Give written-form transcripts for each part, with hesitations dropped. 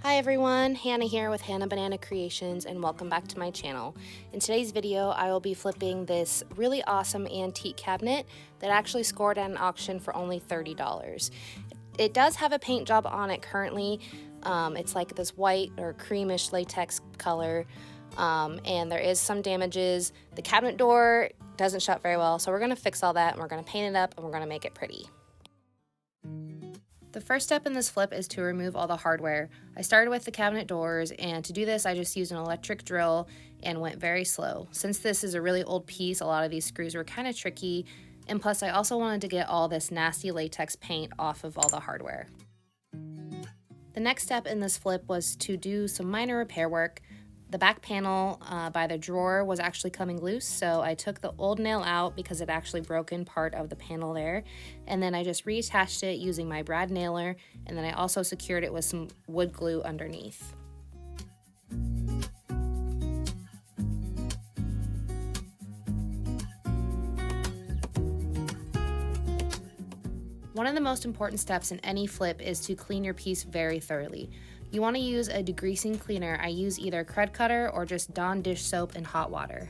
Hi everyone, Hannah here with Hannah Banana Creations and welcome back to my channel. In today's video, I will be flipping this really awesome antique cabinet that actually scored at an auction for only $30. It does have a paint job on it currently. It's like this white or creamish latex color, and there is some damages. The cabinet door doesn't shut very well, so we're going to fix all that and we're going to paint it up and we're going to make it pretty. The first step in this flip is to remove all the hardware. I started with the cabinet doors, and to do this I just used an electric drill and went very slow. Since this is a really old piece, a lot of these screws were kind of tricky, and plus I also wanted to get all this nasty latex paint off of all the hardware. The next step in this flip was to do some minor repair work. The back panel by the drawer was actually coming loose, so I took the old nail out because it actually broken part of the panel there, and then I just reattached it using my brad nailer, and then I also secured it with some wood glue underneath. One of the most important steps in any flip is to clean your piece very thoroughly. You want to use a degreasing cleaner. I use either Krud Kutter or just Dawn dish soap and hot water.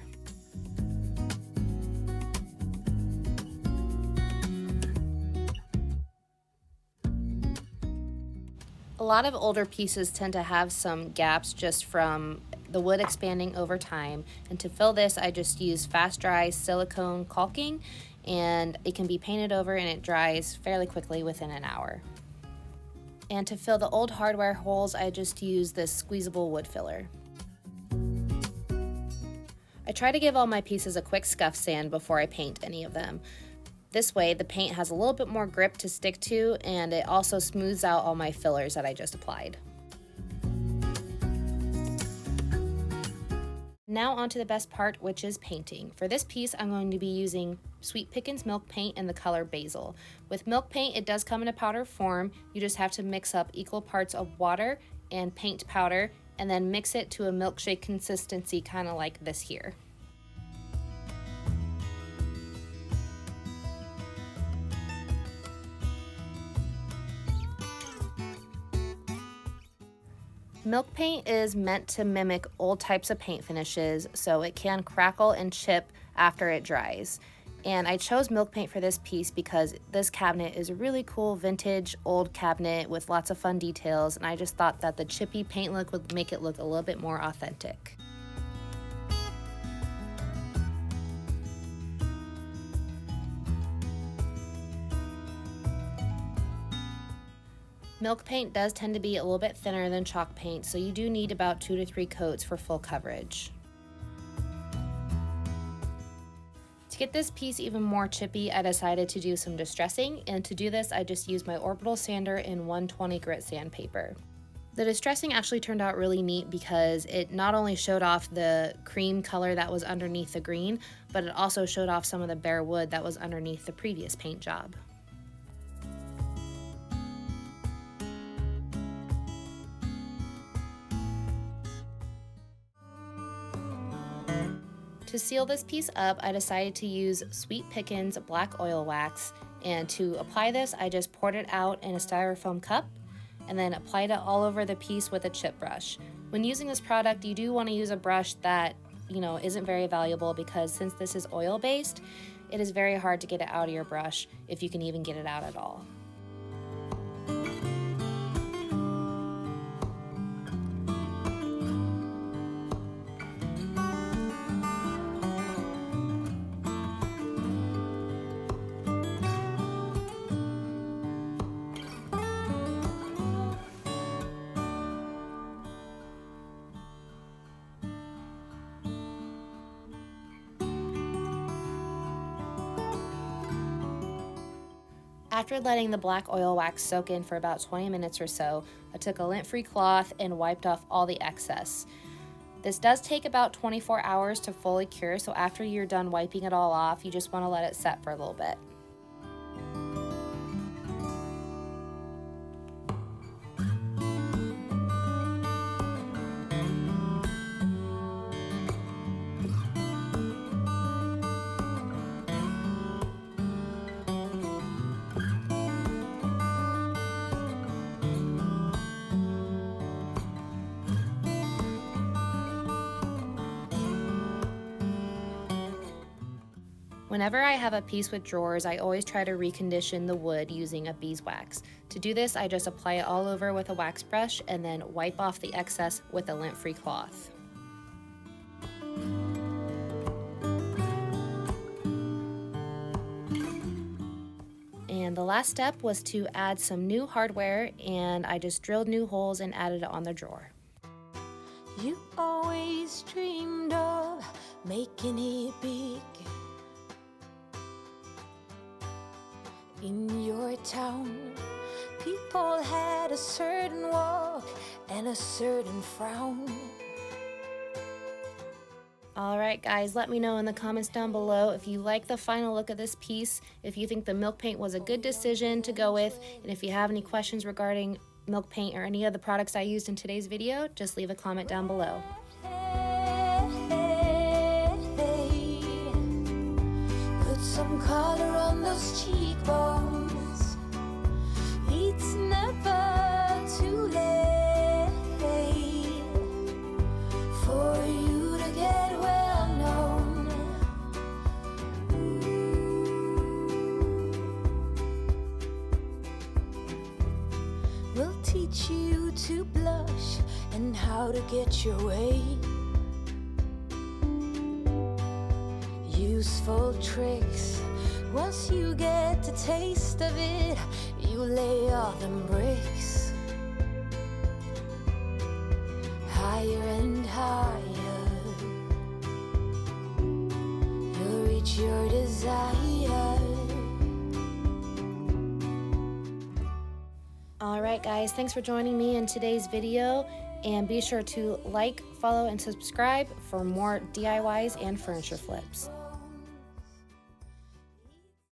A lot of older pieces tend to have some gaps just from the wood expanding over time, and to fill this I just use fast dry silicone caulking, and it can be painted over and it dries fairly quickly within an hour. And to fill the old hardware holes, I just use this squeezable wood filler. I try to give all my pieces a quick scuff sand before I paint any of them. This way the paint has a little bit more grip to stick to, and it also smooths out all my fillers that I just applied. Now on to the best part, which is painting. For this piece, I'm going to be using Sweet Pickins milk paint in the color Basil. With milk paint, it does come in a powder form. You just have to mix up equal parts of water and paint powder, and then mix it to a milkshake consistency, kind of like this here. Milk paint is meant to mimic old types of paint finishes, so it can crackle and chip after it dries. And I chose milk paint for this piece because this cabinet is a really cool vintage old cabinet with lots of fun details, and I just thought that the chippy paint look would make it look a little bit more authentic. Milk paint does tend to be a little bit thinner than chalk paint, so you do need about 2 to 3 coats for full coverage. To get this piece even more chippy, I decided to do some distressing, and to do this I just used my orbital sander and 120 grit sandpaper. The distressing actually turned out really neat because it not only showed off the cream color that was underneath the green, but it also showed off some of the bare wood that was underneath the previous paint job. To seal this piece up, I decided to use Sweet Pickins black oil wax, and to apply this I just poured it out in a styrofoam cup and then applied it all over the piece with a chip brush. When using this product, you do want to use a brush that isn't very valuable, because since this is oil based, it is very hard to get it out of your brush, if you can even get it out at all. After letting the black oil wax soak in for about 20 minutes or so, I took a lint-free cloth and wiped off all the excess. This does take about 24 hours to fully cure, so after you're done wiping it all off, you just want to let it set for a little bit. Whenever I have a piece with drawers, I always try to recondition the wood using a beeswax. To do this, I just apply it all over with a wax brush and then wipe off the excess with a lint-free cloth. And the last step was to add some new hardware, and I just drilled new holes and added it on the drawer. You always dreamed of making it big in your town. People had a certain walk and a certain frown. Alright guys, let me know in the comments down below if you like the final look of this piece, if you think the milk paint was a good decision to go with, and if you have any questions regarding milk paint or any of the products I used in today's video, just leave a comment down below. Put some color on those cheekbones. It's never too late for you to get well known. We'll teach you to blush and how to get your way. Useful tricks. Once you get the taste of it, you lay all them bricks higher and higher. You'll reach your desire. Alright guys, thanks for joining me in today's video, and be sure to like, follow, and subscribe for more DIYs and furniture flips.